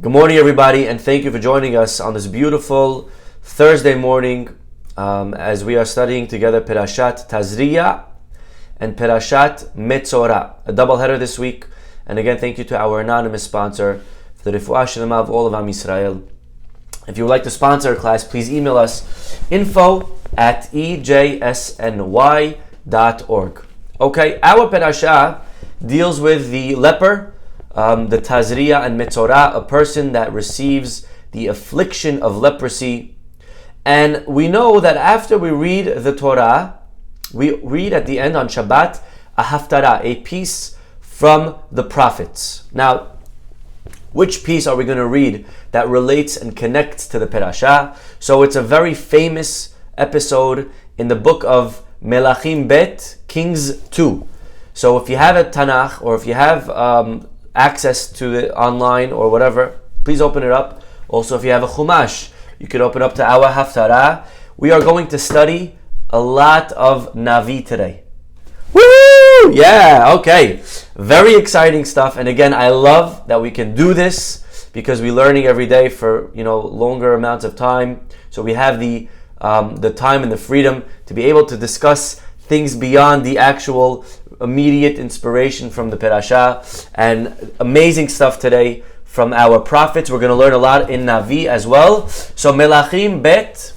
Good morning, everybody, and thank you for joining us on this beautiful Thursday morning as we are studying together Perashat Tazria and Perashat Metzora, a double header this week. And again, thank you to our anonymous sponsor for the Refuah Shlema of all of Am Yisrael. If you would like to sponsor a class, please email us info@ejsny.org. Okay, our Perashah deals with the leper, the Tazria and Metzora, a person that receives the affliction of leprosy. And we know that after we read the Torah, we read at the end on Shabbat a haftarah, a piece from the prophets. Now, which piece are we going to read that relates and connects to the Perashah? So it's a very famous episode in the book of Melachim Bet, Kings 2. So if you have a Tanakh, or if you have access to it online or whatever, please open it up. Also, if you have a Chumash, you can open up to our Haftarah. We are going to study a lot of Navi today. Woo! Yeah, okay. Very exciting stuff. And again, I love that we can do this because we're learning every day for longer amounts of time. So we have the time and the freedom to be able to discuss things beyond the actual immediate inspiration from the Perashah, and amazing stuff today from our prophets. We're going to learn a lot in Navi as well. So Melachim Bet,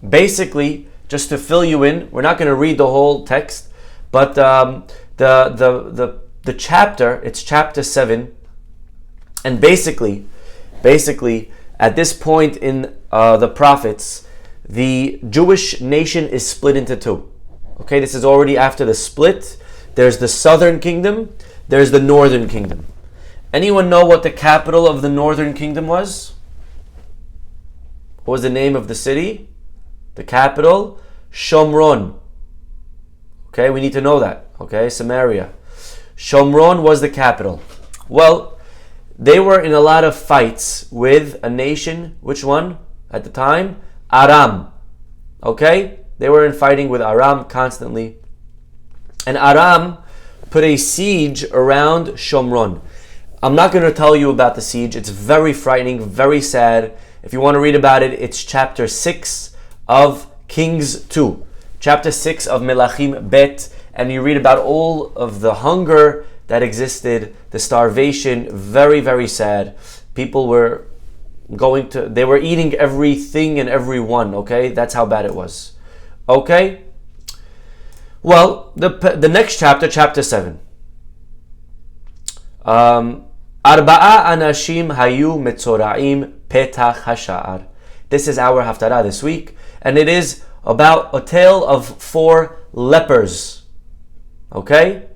basically, just to fill you in, we're not going to read the whole text, but the chapter, it's chapter 7, and basically at this point in the prophets, the Jewish nation is split into two. Okay, this is already after the split. There's the southern kingdom, there's the northern kingdom. Anyone know what the capital of the northern kingdom was? What was the name of the city? The capital? Shomron. Okay, we need to know that. Okay, Samaria. Shomron was the capital. Well, they were in a lot of fights with a nation. Which one at the time? Aram. Okay, they were in fighting with Aram constantly. And Aram put a siege around Shomron. I'm not going to tell you about the siege. It's very frightening, very sad. If you want to read about it, it's chapter 6 of Kings 2. Chapter 6 of Melachim Bet. And you read about all of the hunger that existed, the starvation. Very, very sad. People were they were eating everything and everyone, okay? That's how bad it was. Okay? Well, the next chapter, chapter 7. Arba'a anashim hayu metzoraim petach hasha'ar. This is our haftarah this week, and it is about a tale of 4 lepers. Okay?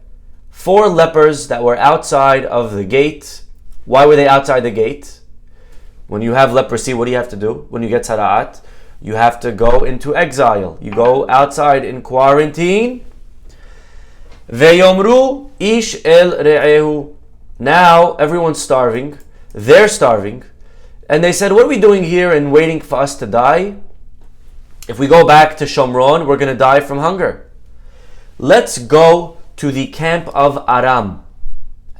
4 lepers that were outside of the gate. Why were they outside the gate? When you have leprosy, what do you have to do? When you get tzara'at, you have to go into exile. You go outside in quarantine. Veyomru ish el re'ehu. Now everyone's starving. They're starving. And they said, what are we doing here and waiting for us to die? If we go back to Shomron, we're going to die from hunger. Let's go to the camp of Aram.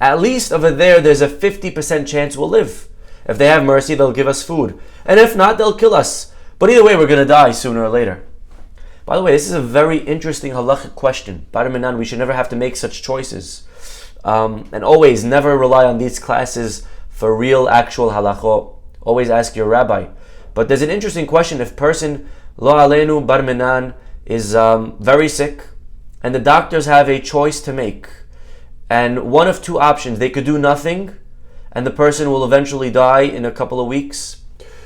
At least over there, there's a 50% chance we'll live. If they have mercy, they'll give us food. And if not, they'll kill us. But either way, we're going to die sooner or later. By the way, this is a very interesting halachic question. Bar Minan, we should never have to make such choices. And always, never rely on these classes for real, actual halachot. Always ask your rabbi. But there's an interesting question. If person, lo aleinu bar minan, is very sick, and the doctors have a choice to make, and one of 2 options, they could do nothing, and the person will eventually die in a couple of weeks,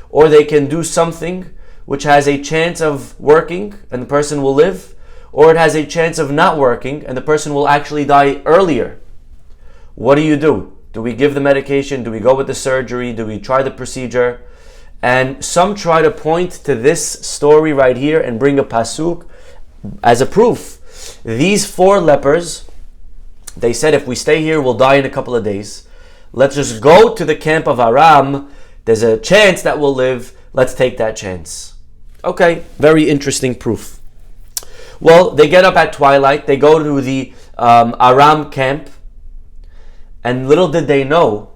or they can do something which has a chance of working, and the person will live, or it has a chance of not working, and the person will actually die earlier. What do you do? Do we give the medication? Do we go with the surgery? Do we try the procedure? And some try to point to this story right here and bring a pasuk as a proof. These 4 lepers, they said, if we stay here, we'll die in a couple of days. Let's just go to the camp of Aram. There's a chance that we'll live. Let's take that chance. Okay, very interesting proof. Well, they get up at twilight. They go to the Aram camp. And little did they know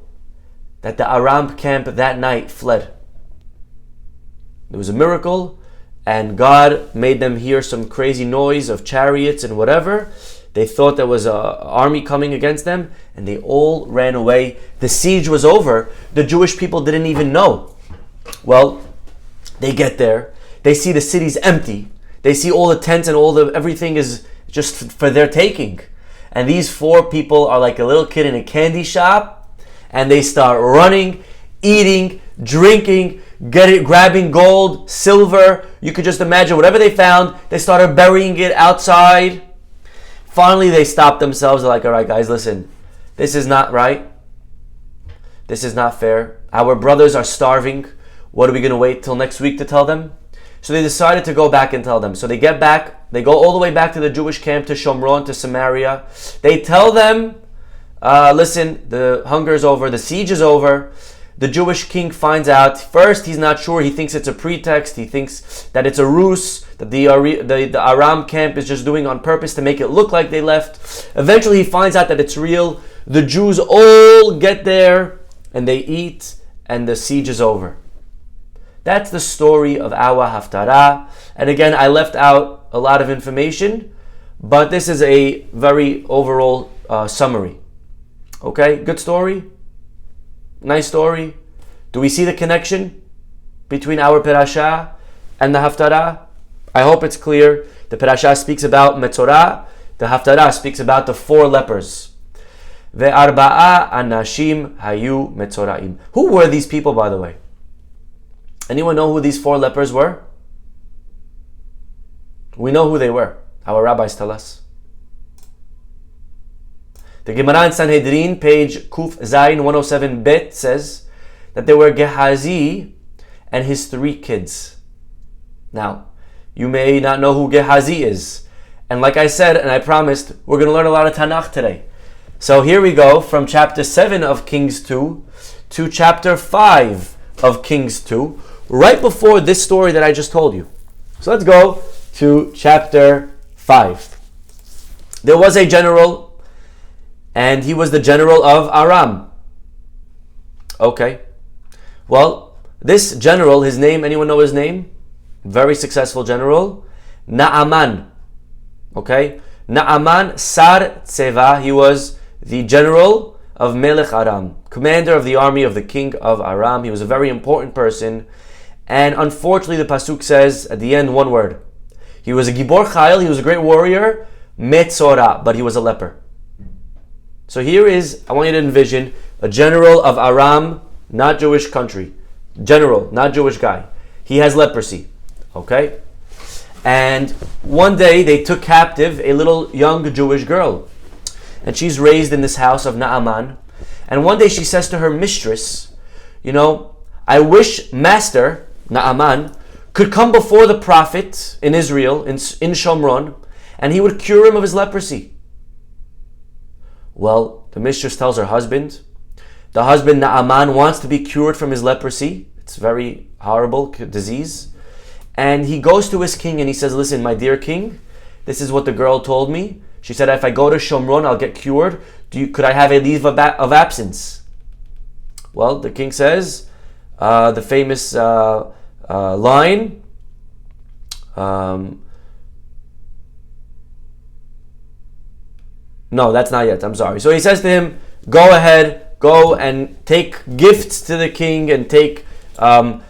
that the Aram camp that night fled. It was a miracle, and God made them hear some crazy noise of chariots and whatever. They thought there was an army coming against them, and they all ran away. The siege was over. The Jewish people didn't even know. Well, they get there. They see the city's empty. They see all the tents and everything is just for their taking. And these 4 people are like a little kid in a candy shop, and they start running, eating, drinking, grabbing gold, silver. You could just imagine whatever they found, they started burying it outside. Finally, they stopped themselves. They're like, all right, guys, listen, this is not right. This is not fair. Our brothers are starving. What are we going to wait till next week to tell them? So they decided to go back and tell them. So they get back. They go all the way back to the Jewish camp, to Shomron, to Samaria. They tell them, listen, the hunger is over. The siege is over. The Jewish king finds out. First, he's not sure. He thinks it's a pretext. He thinks that it's a ruse, that the Aram camp is just doing on purpose to make it look like they left. Eventually, he finds out that it's real. The Jews all get there, and they eat, and the siege is over. That's the story of our Haftarah. And again, I left out a lot of information, but this is a very overall summary. Okay, good story? Nice story. Do we see the connection between our Parashah and the Haftarah? I hope it's clear. The Parashah speaks about Metzora. The Haftarah speaks about the 4 lepers. Ve'arba'a anashim hayu metzoraim. Who were these people, by the way? Anyone know who these 4 lepers were? We know who they were. Our rabbis tell us. The Gemara in Sanhedrin, page Kuf Zayin 107 Bet, says that they were Gehazi and his 3 kids. Now, you may not know who Gehazi is. And like I said, and I promised, we're going to learn a lot of Tanakh today. So here we go from chapter 7 of Kings 2 to chapter 5 of Kings 2, right before this story that I just told you. So let's go to chapter 5. There was a general, and he was the general of Aram. Okay. Well, this general, his name, anyone know his name? Very successful general. Naaman. Okay. Naaman Sar Tseva. He was the general of Melech Aram, commander of the army of the king of Aram. He was a very important person. And unfortunately, the Pasuk says at the end one word. He was a Gibor Chayil, he was a great warrior, Metzora, but he was a leper. So here is, I want you to envision, a general of Aram, not Jewish country. General, not Jewish guy. He has leprosy. Okay? And one day they took captive a little young Jewish girl. And she's raised in this house of Naaman. And one day she says to her mistress, I wish Master Naaman could come before the prophet in Israel, in Shomron, and he would cure him of his leprosy. Well, the mistress tells her husband. The husband Naaman wants to be cured from his leprosy. It's a very horrible disease. And he goes to his king and he says, listen, my dear king, this is what the girl told me. She said, if I go to Shomron, I'll get cured. Could I have a leave of absence? Well, the king says, the famous line, no, that's not yet, I'm sorry. So he says to him, go ahead, go and take gifts to the king and take 10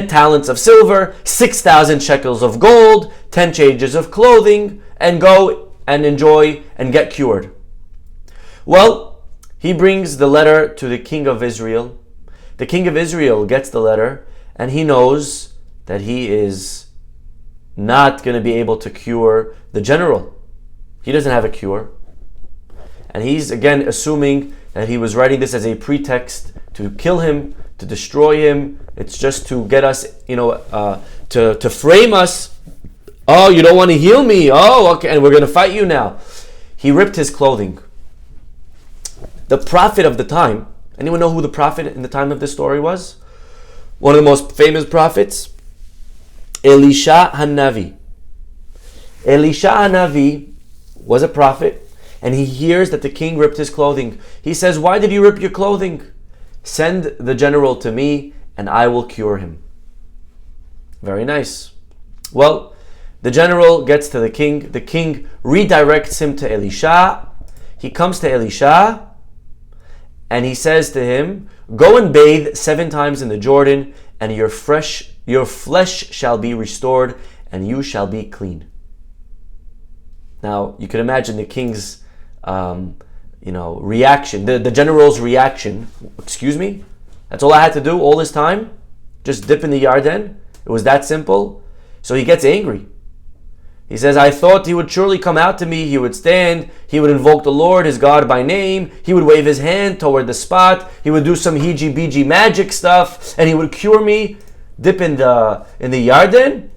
talents of silver, 6,000 shekels of gold, 10 changes of clothing, and go and enjoy and get cured. Well, he brings the letter to the king of Israel. The king of Israel gets the letter, and he knows that he is not going to be able to cure the general. He doesn't have a cure. And he's again assuming that he was writing this as a pretext to kill him, to destroy him. It's just to get us, to frame us. Oh, you don't want to heal me? Oh, okay, and we're going to fight you now. He ripped his clothing. The prophet of the time, anyone know who the prophet in the time of this story was? One of the most famous prophets, Elisha Hanavi. Elisha Hanavi was a prophet, and he hears that the king ripped his clothing. He says, why did you rip your clothing? Send the general to me and I will cure him. Very nice. Well, the general gets to the king. The king redirects him to Elisha. He comes to Elisha and he says to him, go and bathe 7 times in the Jordan, and your flesh shall be restored, and you shall be clean. Now, you can imagine the king's reaction, the general's reaction. Excuse me? That's all I had to do all this time? Just dip in the Yarden? It was that simple? So he gets angry. He says, I thought he would surely come out to me, he would stand, he would invoke the Lord, his God by name, he would wave his hand toward the spot, he would do some hiji-biji magic stuff, and he would cure me, dip in the Yarden.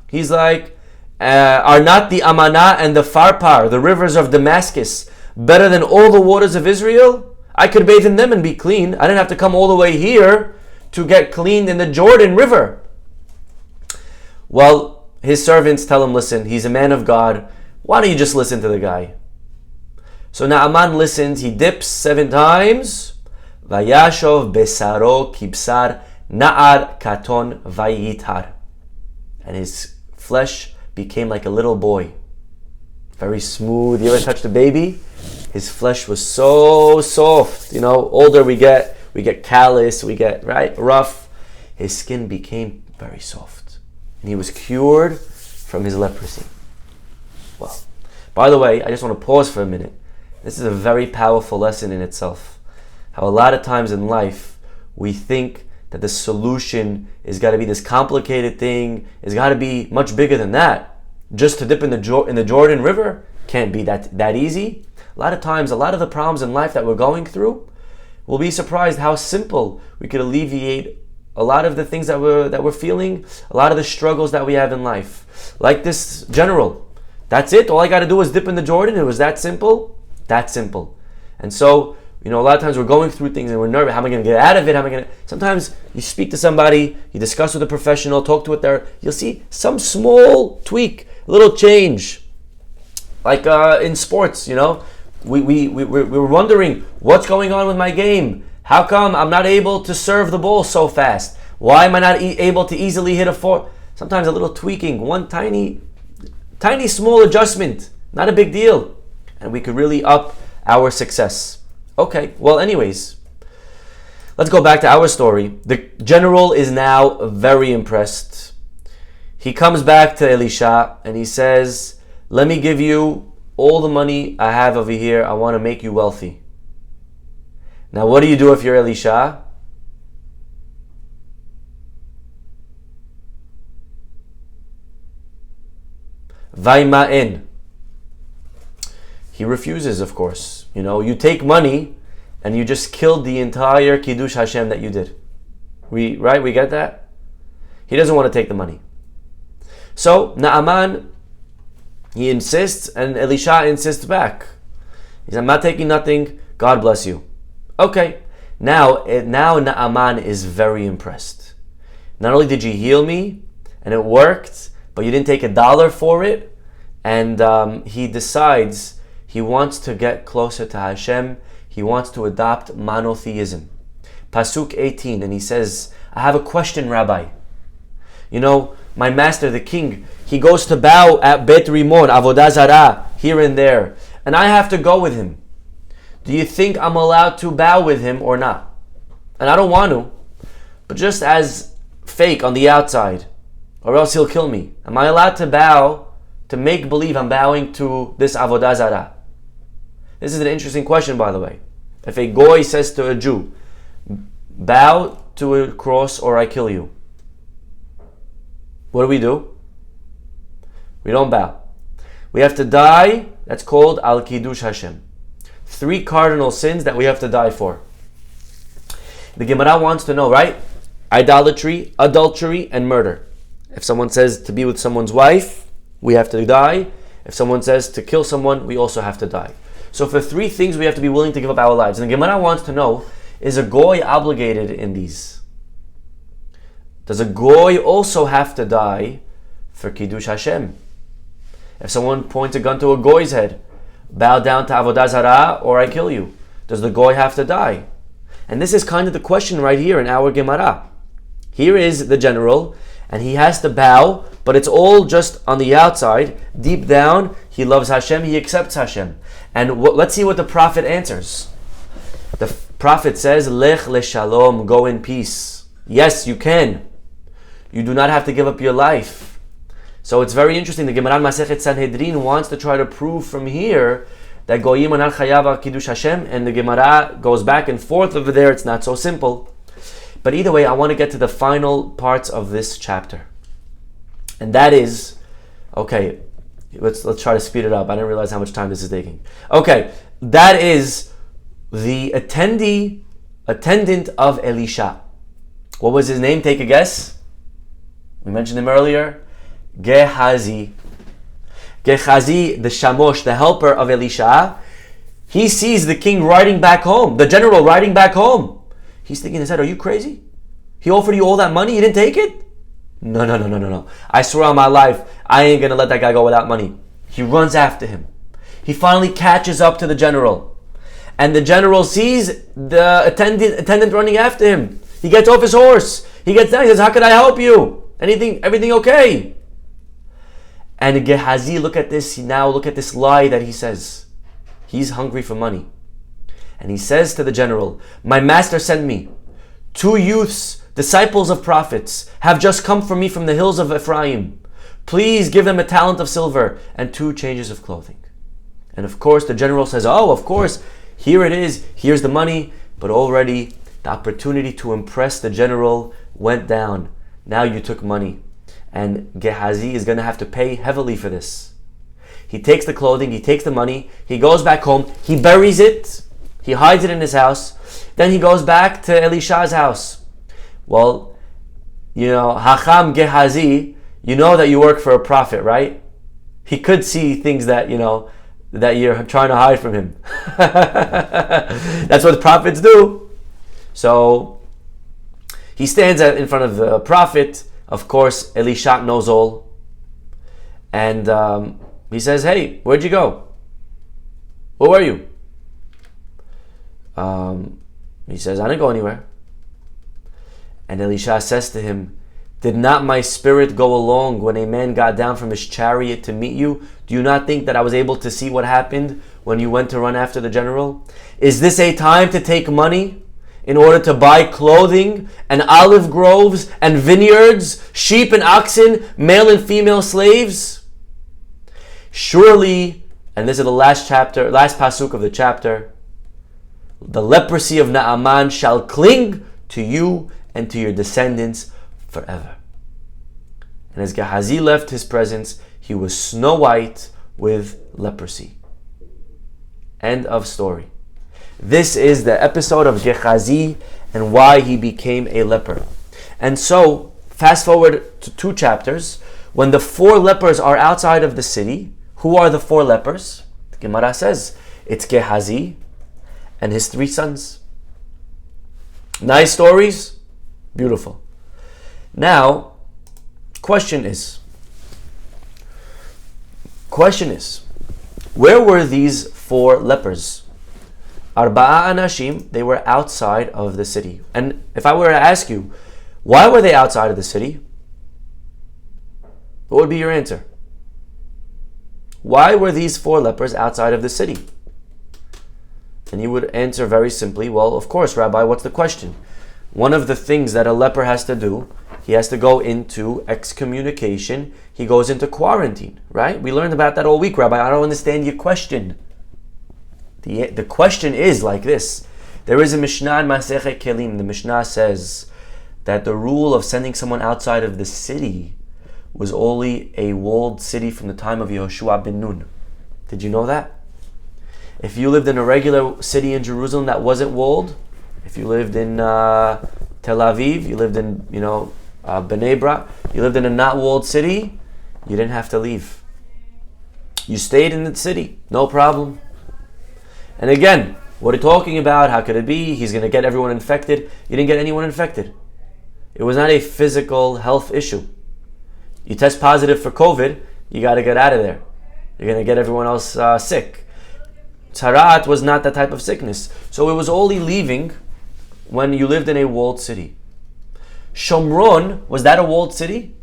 He's like, are not the Amanah and the Farpar, the rivers of Damascus, better than all the waters of Israel? I could bathe in them and be clean. I didn't have to come all the way here to get cleaned in the Jordan River. Well, his servants tell him, listen, he's a man of God. Why don't you just listen to the guy? So Naaman listens. He dips 7 times. Vayashov besaro kibsar na'ar katon vayitar. And his flesh became like a little boy. Very smooth. You ever touched a baby? His flesh was so soft. Older we get callous, we get rough. His skin became very soft. And he was cured from his leprosy. Well, by the way, I just want to pause for a minute. This is a very powerful lesson in itself. How a lot of times in life, we think that the solution is got to be this complicated thing, it's got to be much bigger than that. Just to dip in the Jordan River can't be that easy. A lot of times, a lot of the problems in life that we're going through, we'll be surprised how simple we could alleviate a lot of the things that we're feeling, a lot of the struggles that we have in life. Like this general. That's it. All I got to do is dip in the Jordan. It was that simple. That simple. And so, a lot of times we're going through things and we're nervous. How am I going to get out of it? Sometimes you speak to somebody, you discuss with a professional, talk to it there. You'll see some small tweak, a little change. Like in sports, we're wondering what's going on with my game. How come I'm not able to serve the ball so fast? Why am I not able to easily hit a 4? Sometimes a little tweaking, one tiny small adjustment, not a big deal. And we could really up our success. Okay, well anyways, let's go back to our story. The general is now very impressed. He comes back to Elisha and he says, let me give you all the money I have over here. I want to make you wealthy. Now, what do you do if you're Elisha? Vaima'en. He refuses, of course. You take money and you just killed the entire Kiddush Hashem that you did. We get that? He doesn't want to take the money. So, Naaman, he insists and Elisha insists back. He says, I'm not taking nothing. God bless you. Okay, now Naaman is very impressed. Not only did you heal me, and it worked, but you didn't take $1 for it, and he decides he wants to get closer to Hashem. He wants to adopt monotheism. Pasuk 18, and he says, I have a question, Rabbi. My master, the king, he goes to bow at Bet Rimon, Avodah Zarah, here and there, and I have to go with him. Do you think I'm allowed to bow with him or not? And I don't want to, but just as fake on the outside, or else he'll kill me. Am I allowed to bow, to make believe I'm bowing to this Avodah Zarah? This is an interesting question, by the way. If a goy says to a Jew, bow to a cross or I kill you, what do? We don't bow. We have to die. That's called Al Kiddush Hashem. 3 cardinal sins that we have to die for. The Gemara wants to know, right? Idolatry, adultery, and murder. If someone says to be with someone's wife, we have to die. If someone says to kill someone, we also have to die. So for 3 things, we have to be willing to give up our lives. And the Gemara wants to know, is a goy obligated in these? Does a goy also have to die for Kiddush Hashem? If someone points a gun to a goy's head, bow down to Avodah Zarah or I kill you, does the goy have to die? And this is kind of the question right here in our Gemara. Here is the general, and he has to bow, but it's all just on the outside. Deep down, he loves Hashem, he accepts Hashem. And let's see what the prophet answers. The prophet says, Lech leshalom, go in peace. Yes, you can. You do not have to give up your life. So it's very interesting. The Gemara Masechet Sanhedrin wants to try to prove from here that Goyim anan chayav al kiddush Hashem, and the Gemara goes back and forth over there. It's not so simple. But either way, I want to get to the final parts of this chapter. And that is, okay, let's try to speed it up. I didn't realize how much time this is taking. Okay, that is the attendant of Elisha. What was his name? Take a guess. We mentioned him earlier. Gehazi. Gehazi, the shamosh, the helper of Elisha. He sees the king riding back home, the general riding back home. He's thinking in his head, are you crazy? He offered you all that money, you didn't take it? No. I swear on my life, I ain't going to let that guy go without money. He runs after him. He finally catches up to the general. And the general sees the attendant running after him. He gets off his horse. He gets down, he says, how can I help you? Everything okay? And Gehazi, look at this lie that he says. He's hungry for money. And he says to the general, my master sent me. 2 youths, disciples of prophets, have just come for me from the hills of Ephraim. Please give them a talent of silver and 2 changes of clothing. And of course the general says, oh, of course, here it is, here's the money. But already the opportunity to impress the general went down. Now you took money. And Gehazi is going to have to pay heavily for this. He takes the clothing, he takes the money, he goes back home, he buries it, he hides it in his house. Then he goes back to Elisha's house. Well, Hacham Gehazi, you know that you work for a prophet, right? He could see things that, that you're trying to hide from him. That's what prophets do. So he stands in front of the prophet. Of course, Elisha knows all. And he says, hey, where'd you go? Where were you? He says, I didn't go anywhere. And Elisha says to him, did not my spirit go along when a man got down from his chariot to meet you? Do you not think that I was able to see what happened when you went to run after the general? Is this a time to take money in order to buy clothing and olive groves and vineyards, sheep and oxen, male and female slaves? Surely, and this is the last pasuk of the chapter, the leprosy of Naaman shall cling to you and to your descendants forever. And as Gehazi left his presence, he was snow white with leprosy. End of story. This is the episode of Gehazi and why he became a leper. And so, fast forward to 2 chapters. When the 4 lepers are outside of the city, who are the 4 lepers? The Gemara says it's Gehazi and his 3 sons. Nice stories? Beautiful. Now, question is, where were these 4 lepers? Arba'a anashim, they were outside of the city. And if I were to ask you, why were they outside of the city? What would be your answer? Why were these 4 lepers outside of the city? And you would answer very simply, well, of course, Rabbi, what's the question? One of the things that a leper has to do, he has to go into excommunication. He goes into quarantine, right? We learned about that all week, Rabbi. I don't understand your question. The question is like this. There is a Mishnah in Masechet Kelim. The Mishnah says that the rule of sending someone outside of the city was only a walled city from the time of Yehoshua ben Nun. Did you know that? If you lived in a regular city in Jerusalem that wasn't walled, if you lived in Tel Aviv, you lived in Bnei Brak, you lived in a not walled city, you didn't have to leave. You stayed in the city, no problem. And again, what are you talking about? How could it be? He's going to get everyone infected. You didn't get anyone infected. It was not a physical health issue. You test positive for COVID, you got to get out of there. You're going to get everyone else sick. Tzarat was not that type of sickness. So it was only leaving when you lived in a walled city. Shomron, was that a walled city?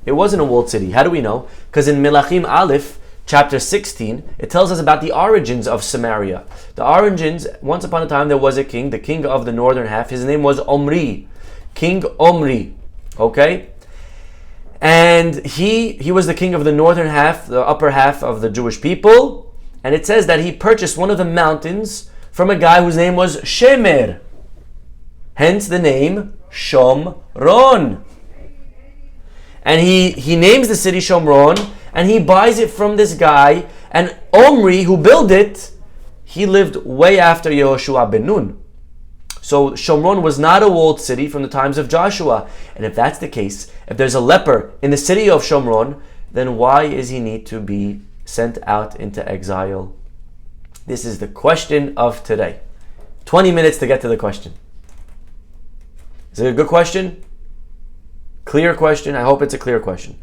It wasn't a walled city. How do we know? Because in Melachim Aleph, chapter 16, it tells us about the origins of Samaria. The origins, once upon a time there was a king, the king of the northern half. His name was Omri. King Omri. Okay? And he was the king of the northern half, the upper half of the Jewish people. And it says that he purchased one of the mountains from a guy whose name was Shemer. Hence the name Shomron. And he names the city Shomron, and he buys it from this guy. And Omri, who built it, he lived way after Yehoshua ben Nun. So Shomron was not a walled city from the times of Joshua. And if that's the case, if there's a leper in the city of Shomron, then why is he need to be sent out into exile? This is the question of today. 20 minutes to get to the question. Is it a good question? Clear question? I hope it's a clear question.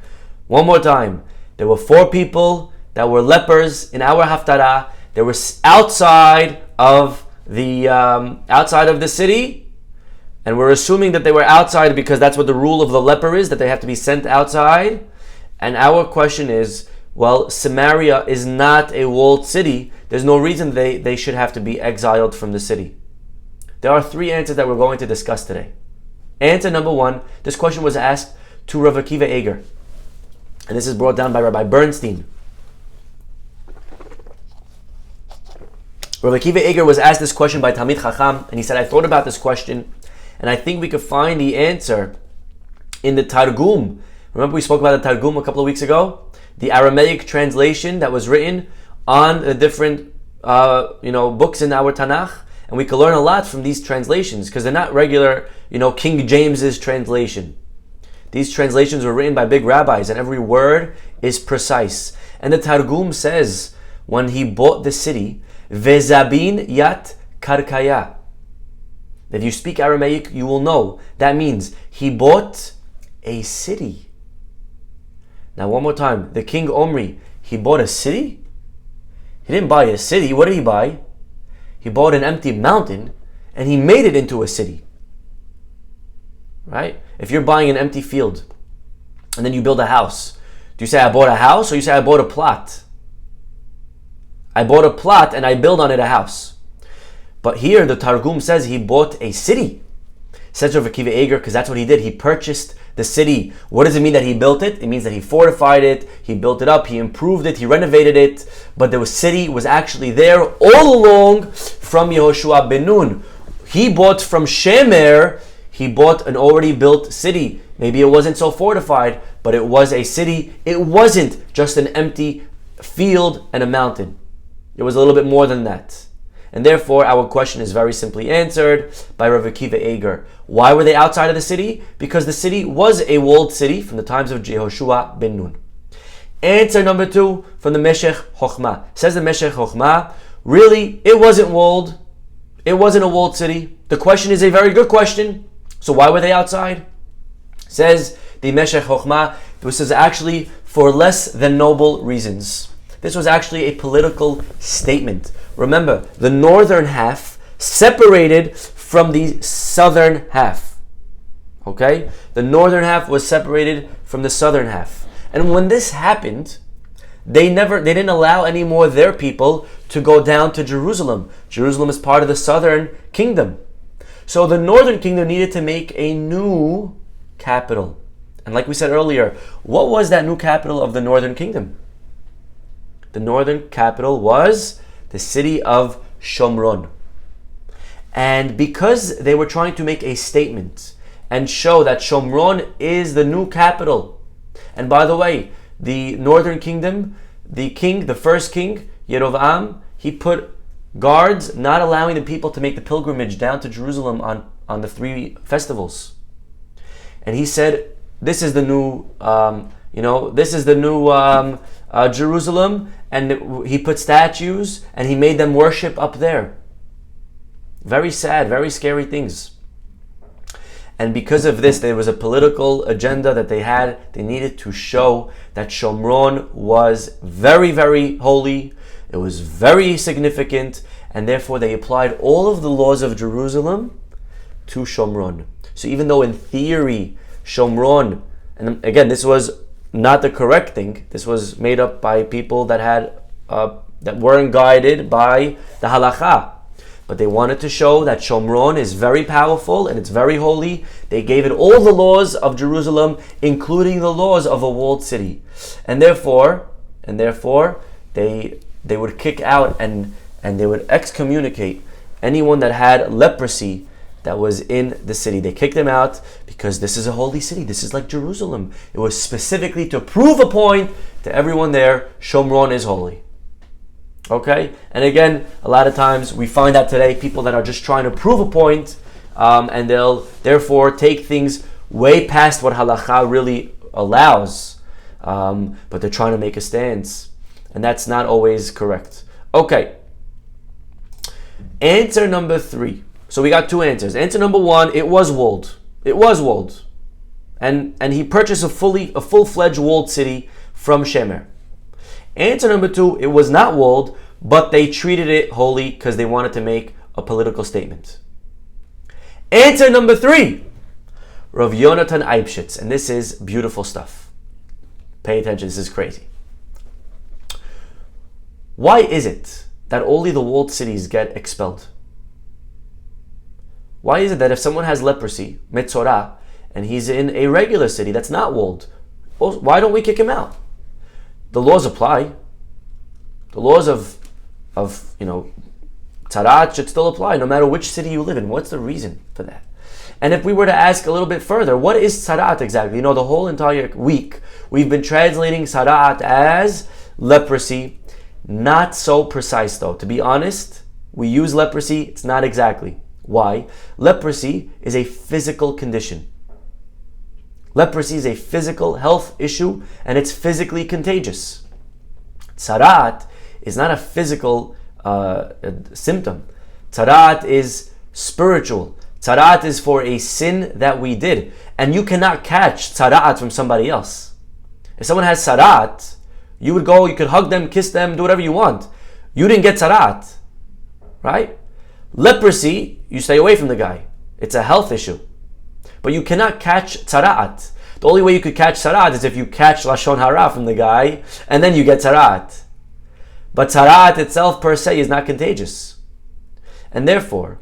One more time. There were 4 people that were lepers in our Haftarah. They were outside of the city, and we're assuming that they were outside because that's what the rule of the leper is, that they have to be sent outside. And our question is, well, Samaria is not a walled city. There's no reason they should have to be exiled from the city. There are 3 answers that we're going to discuss today. Answer number 1, this question was asked to Rav Akiva Eger. And this is brought down by Rabbi Bernstein. Rav Akiva Eger was asked this question by Talmid Chacham, and he said, I thought about this question, and I think we could find the answer in the Targum. Remember we spoke about the Targum a couple of weeks ago? The Aramaic translation that was written on the different books in our Tanakh. And we can learn a lot from these translations because they're not regular, King James's translation. These translations were written by big rabbis and every word is precise. And the Targum says, when he bought the city, Vezabin Yat Karkaya. If you speak Aramaic, you will know. That means he bought a city. Now one more time, the king Omri, he bought a city? He didn't buy a city. What did he buy? He bought an empty mountain and he made it into a city. Right? If you're buying an empty field and then you build a house, do you say I bought a house or you say I bought a plot? I bought a plot and I build on it a house. But here the Targum says he bought a city. Says Rav Akiva Eger, because that's what he did. He purchased the city. What does it mean that he built it? It means that he fortified it, he built it up, he improved it, he renovated it. But the city was actually there all along from Yehoshua ben Nun. He bought from Shemer, he bought an already built city. Maybe it wasn't so fortified, but it was a city. It wasn't just an empty field and a mountain. It was a little bit more than that. And therefore, our question is very simply answered by Rav Akiva Eger. Why were they outside of the city? Because the city was a walled city from the times of Yehoshua ben Nun. Answer number 2 from the Meshech Chochmah. Says the Meshech Chochmah, really, it wasn't walled. It wasn't a walled city. The question is a very good question. So why were they outside? Says the Meshech Chochmah, this is actually for less than noble reasons. This was actually a political statement. Remember, the northern half separated from the southern half. Okay? The northern half was separated from the southern half. And when this happened, they didn't allow any more their people to go down to Jerusalem. Jerusalem is part of the southern kingdom. So the northern kingdom needed to make a new capital. And like we said earlier, what was that new capital of the northern kingdom? The northern capital was the city of Shomron. And because they were trying to make a statement and show that Shomron is the new capital. And by the way, the northern kingdom, the first king, Yerovam, he put guards not allowing the people to make the pilgrimage down to Jerusalem on the 3 festivals. And he said, this is the new, Jerusalem, and he put statues and he made them worship up there. Very sad, very scary things. And because of this, there was a political agenda that they had. They needed to show that Shomron was very, very holy. It was very significant, and therefore they applied all of the laws of Jerusalem to Shomron. So even though in theory Shomron, and again this was not the correct thing, this was made up by people that had that weren't guided by the halacha, but they wanted to show that Shomron is very powerful and it's very holy. They gave it all the laws of Jerusalem, including the laws of a walled city, and therefore they would kick out and they would excommunicate anyone that had leprosy that was in the city. They kicked them out because this is a holy city. This is like Jerusalem. It was specifically to prove a point to everyone there. Shomron is holy. Okay? And again, a lot of times we find out today people that are just trying to prove a point, and they'll therefore take things way past what halacha really allows, but they're trying to make a stance. And that's not always correct. Okay. Answer number 3. So we got 2 answers. Answer number 1, it was walled. It was walled. And he purchased a full-fledged walled city from Shemer. Answer number 2, it was not walled, but they treated it holy because they wanted to make a political statement. Answer number 3, Rav Yonatan Eibshitz. And this is beautiful stuff. Pay attention, this is crazy. Why is it that only the walled cities get expelled? Why is it that if someone has leprosy, Metzora, and he's in a regular city that's not walled, why don't we kick him out? The laws apply. The laws of Tzarat should still apply no matter which city you live in. What's the reason for that? And if we were to ask a little bit further, what is Tzarat exactly? The whole entire week we've been translating Tzarat as leprosy. Not so precise though. To be honest, we use leprosy, it's not exactly. Why? Leprosy is a physical condition. Leprosy is a physical health issue and it's physically contagious. Tzarat is not a physical symptom. Tzarat is spiritual. Tzarat is for a sin that we did. And you cannot catch tzarat from somebody else. If someone has tzarat, you would go, you could hug them, kiss them, do whatever you want. You didn't get tzarat, right? Leprosy, you stay away from the guy. It's a health issue. But you cannot catch tzarat. The only way you could catch tzarat is if you catch lashon hara from the guy, and then you get tzarat. But tzarat itself per se is not contagious. And therefore,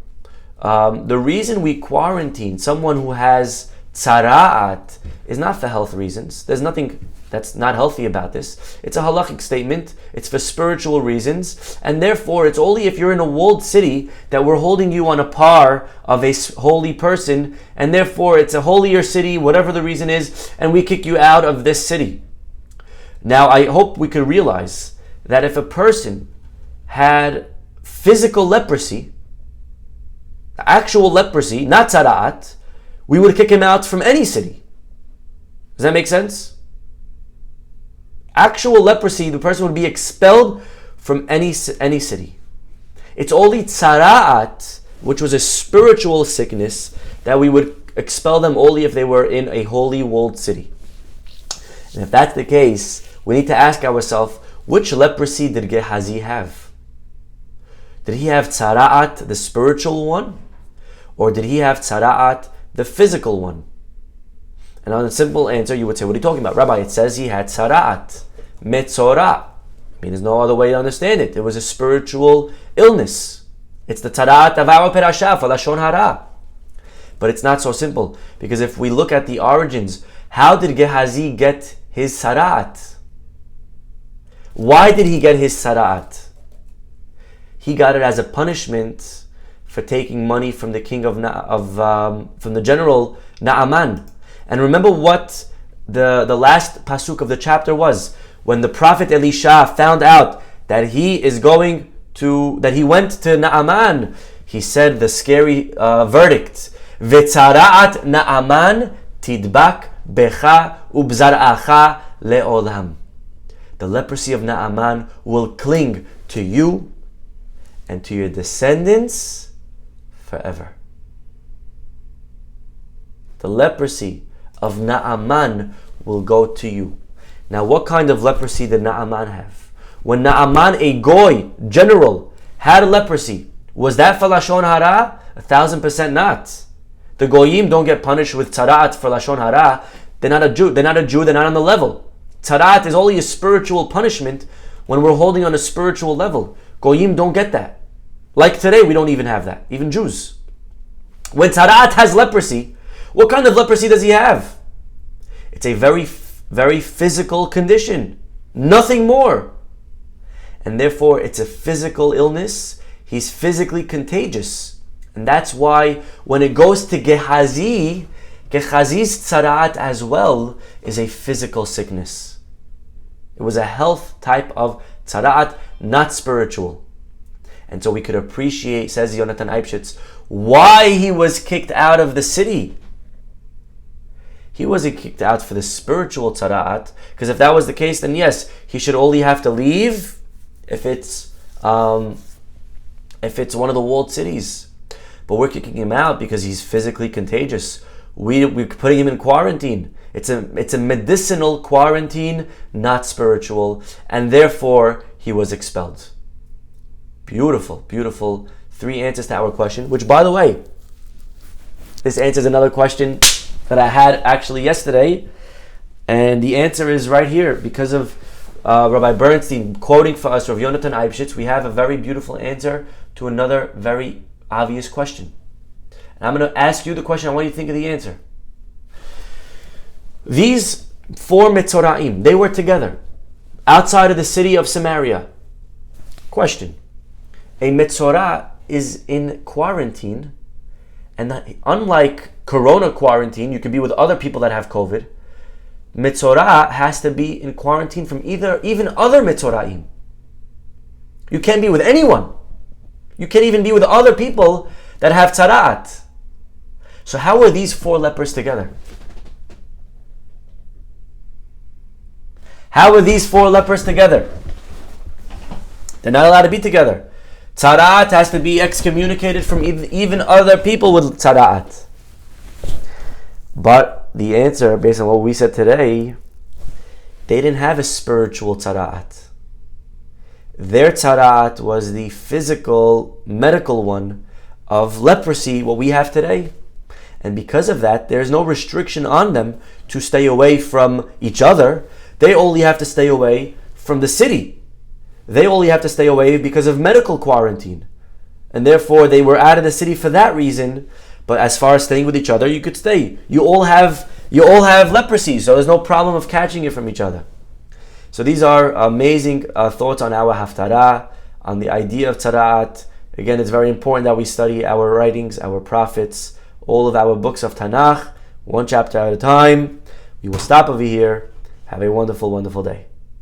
the reason we quarantine someone who has tzarat is not for health reasons. There's nothing that's not healthy about this. It's a halachic statement. It's for spiritual reasons. And therefore, it's only if you're in a walled city that we're holding you on a par of a holy person. And therefore, it's a holier city, whatever the reason is, and we kick you out of this city. Now, I hope we could realize that if a person had physical leprosy, actual leprosy, not tzaraat, we would kick him out from any city. Does that make sense? Actual leprosy, the person would be expelled from any city. It's only tzaraat, which was a spiritual sickness, that we would expel them only if they were in a holy walled city. And if that's the case, we need to ask ourselves, which leprosy did Gehazi have? Did he have tzaraat, the spiritual one? Or did he have tzaraat, the physical one? And on a simple answer, you would say, what are you talking about? Rabbi, it says he had tzaraat, Metzora. I mean, there's no other way to understand it. It was a spiritual illness. It's the tzaraat of our perasha, for lashon hara. But it's not so simple, because if we look at the origins, how did Gehazi get his tzaraat? Why did he get his tzaraat? He got it as a punishment for taking money from the king from the general Naaman. And remember what the last pasuk of the chapter was. When the prophet Elisha found out that he went to Naaman, he said the scary verdict. V'tzaraat Naaman tidbak becha ubzar'acha le'olam. The leprosy of Naaman will cling to you and to your descendants forever. The leprosy of Naaman will go to you. Now, what kind of leprosy did Naaman have? When Naaman, a goy, general, had leprosy, was that for lashon hara? 1,000% not. The goyim don't get punished with tzara'at for lashon hara. They're not a Jew. They're not on the level. Tzara'at is only a spiritual punishment when we're holding on a spiritual level. Goyim don't get that. Like today, we don't even have that. Even Jews. When tzara'at has leprosy, what kind of leprosy does he have? It's a very, very physical condition. Nothing more. And therefore, it's a physical illness. He's physically contagious. And that's why when it goes to Gehazi's tzara'at as well is a physical sickness. It was a health type of tzara'at, not spiritual. And so we could appreciate, says Yonatan Eibshitz, why he was kicked out of the city. He wasn't kicked out for the spiritual tzara'at, because if that was the case, then yes, he should only have to leave if it's one of the walled cities. But we're kicking him out because he's physically contagious. We're putting him in quarantine. It's a medicinal quarantine, not spiritual, and therefore he was expelled. Beautiful, beautiful. 3 answers to our question, which, by the way, this answers another question that I had actually yesterday, and the answer is right here. Because of Rabbi Bernstein quoting for us Rav Yonatan Eibshitz, we have a very beautiful answer to another very obvious question. And I'm going to ask you the question. I want you to think of the answer. These 4 Metzoraim, they were together outside of the city of Samaria. Question. A Metzora is in quarantine, and unlike Corona quarantine, you can be with other people that have COVID. Metzora has to be in quarantine from even other Metzoraim. You can't be with anyone. You can't even be with other people that have tzara'at. So how are these 4 lepers together? How are these 4 lepers together? They're not allowed to be together. Tzara'at has to be excommunicated from even other people with tzara'at. But the answer, based on what we said today, they didn't have a spiritual tzara'at. Their tzara'at was the physical, medical one of leprosy, what we have today. And because of that, there's no restriction on them to stay away from each other. They only have to stay away from the city. They only have to stay away because of medical quarantine. And therefore, they were out of the city for that reason. But as far as staying with each other, you could stay. You all have leprosy, so there's no problem of catching it from each other. So these are amazing thoughts on our haftarah, on the idea of tzara'at. Again, it's very important that we study our writings, our prophets, all of our books of Tanakh, 1 chapter at a time. We will stop over here. Have a wonderful, wonderful day.